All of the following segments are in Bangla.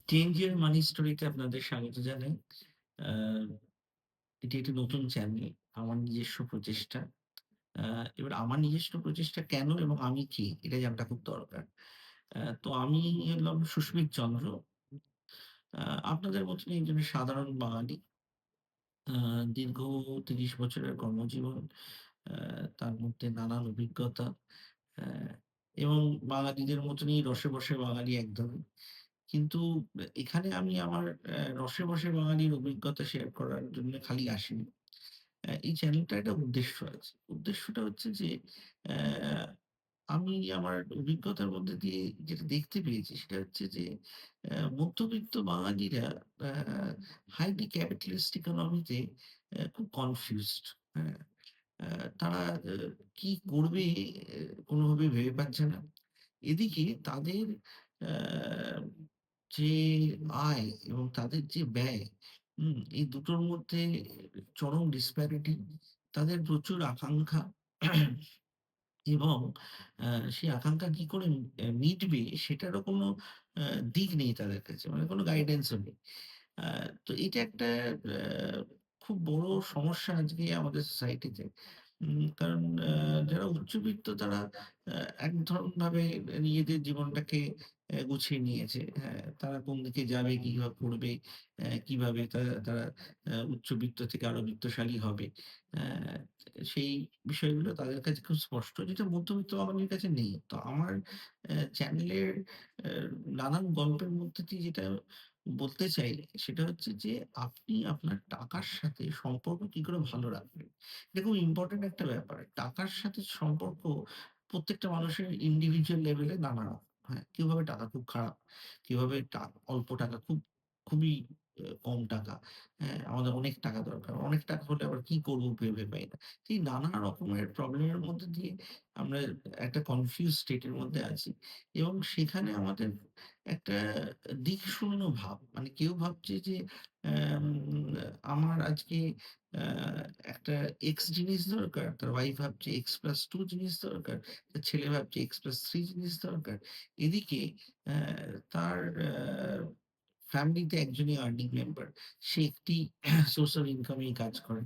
চেঞ্জ ইওর মানি স্টোরিতে আপনাদের স্বাগত জানাই। আ এটি একটি নতুন চ্যানেল। আমার নিজস্ব প্রচেষ্টা। আ এবার আমার নিজস্ব প্রচেষ্টা কেন এবং আমি কে? এটা জানাটা খুব দরকার। তো আমি হলাম সুস্মিত চন্দ্র। আ আপনাদের মতনই একজন সাধারণ বাঙালি। আ দীর্ঘ ৩০ বছরের কর্মজীবন। আ তার মধ্যে নানান অভিজ্ঞতা। আ এবং বাঙালিদের মতনই রসে-বসে বাঙালি একদমই। কিন্তু এখানে আমি আমার রসে-বসে বাঙালির অভিজ্ঞতা শেয়ার করার জন্য খালি আসিনি। এই চ্যানেলটার একটা উদ্দেশ্য আছে। উদ্দেশ্যটা হচ্ছে যে অ্যা আমি আমার অভিজ্ঞতার মধ্যে দিয়ে যেটা দেখতে পেয়েছি সেটা হচ্ছে যে মধ্যবিত্ত বাঙালিরা অ্যা হাইলি ক্যাপিটালিস্ট ইকোনমিতে খুব কনফিউজড। হ্যাঁ? তারা কি করবে কোনোভাবে ভেবে পাচ্ছে না। এদিকে তাদের অ্যা যে আয় এবং তাদের যে ব্যয়, এই দুটোর মধ্যে চরম disparity, তাদের প্রচুর আকাঙ্খা এবং আ সেই আকাঙ্খা কি করে মিটবে সেটারও কোনো আ দিক নেই তাদের কাছে। মানে কোনো গাইডেন্সও নেই। আ তো এটা একটা আ খুব বড় সমস্যা আজকে আমাদের সোসাইটিতে। কারণ যারা উচ্চবিত্ত তারা আ ভাবে নিজেদের জীবনটাকে গুছিয়ে নিয়েছে। হ্যাঁ? তারা কোন দিকে যাবে, কিভাবে পড়বে, কিভাবে তারা উচ্চবিত্ত থেকে আরো বিত্তশালী হবে। অ্যা সেই বিষয়গুলো তাদের কাছে খুব স্পষ্ট, যেটা মধ্যবিত্ত বাঙালির কাছে নেই। তো আমার চ্যানেলের অ্যা নানান গল্পের মধ্যে দিয়ে যেটা বলতে চাই সেটা হচ্ছে যে আপনি আপনার টাকার সাথে সম্পর্ক কি করে ভালো রাখবেন। এটা খুব ইম্পোর্টেন্ট একটা ব্যাপার। টাকার সাথে সম্পর্ক প্রত্যেকটা মানুষের ইন্ডিভিজুয়াল লেভেলে নানা রকম। হ্যাঁ? কেউ ভাবে টাকা খুব খারাপ, কেউ ভাবে অল্প টাকা খুবই কম টাকা। হ্যাঁ? আমাদের অনেক টাকা দরকার। অনেক টাকা হলে আবার কি করব ভেবে পাই না। তো এই নানা রকমের প্রবলেমের মধ্যে দিয়ে আমরা একটা কনফিউজড স্টেট এর মধ্যে আছি এবং সেখানে আমাদের একটা দিকশূন্য ভাব। মানে কেউ ভাবছে যে অ্যাম আমার আজকে আ একটা X জিনিস দরকার। তার ওয়াইফ ভাবছে X+2 জিনিস দরকার। তার ছেলে ভাবছে X+3 জিনিস দরকার। এদিকে অ্যা তার ফ্যামিলিতে একজনই আর্নিং মেম্বার। সে একটি সোর্স অফ ইনকাম এই কাজ করে।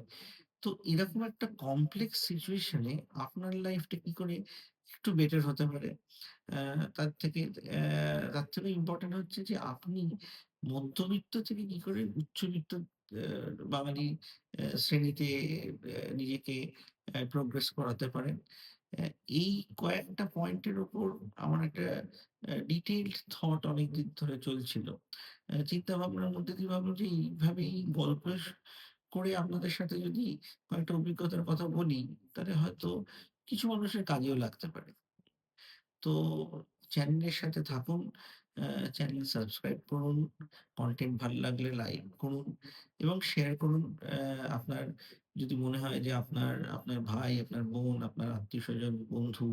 তো এরকম একটা কমপ্লেক্স সিচুয়েশন এ আপনার লাইফটা কি করে একটু বেটার হতে পারে? অ্যা তার থেকে তার থেকেও ইম্পোর্টেন্ট হচ্ছে যে আপনি মধ্যবিত্ত থেকে কি করে উচ্চবিত্ত অ্যা বাঙালি শ্রেণীতে নিজেকে প্রোগ্রেস করাতে পারেন। অ্যা এই কয়েকটা পয়েন্টের উপর আমার একটা ডিটেইলড থট অনেকদিন ধরে চলছিল। চিন্তাভাবনার মধ্যে দিয়ে ভাবলাম যে এইভাবে এই গল্প করে আপনাদের সাথে যদি কয়েকটা অভিজ্ঞতার কথা বলি, তাহলে হয়তো কিছু মানুষের কাজেও লাগতে পারে। তো চ্যানেলের সাথে থাকুন। আ চ্যানেল সাবস্ক্রাইব করুন। কনটেন্ট ভাল লাগলে লাইক করুন এবং শেয়ার করুন। আপনার যদি মনে হয় যে আপনার ভাই, আপনার বোন, আপনার আত্মীয়স্বজন, বন্ধু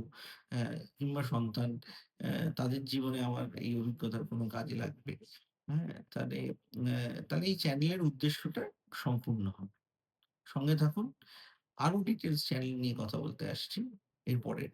কিংবা সন্তান তাদের জীবনে আমার এই অভিজ্ঞতার কোনো কাজে লাগবে। হ্যাঁ? তাহলে এই চ্যানেলের উদ্দেশ্যটা সম্পূর্ণ হবে। সঙ্গে থাকুন। আরো ডিটেইলস চ্যানেল নিয়ে কথা বলতে আসছি এরপরে।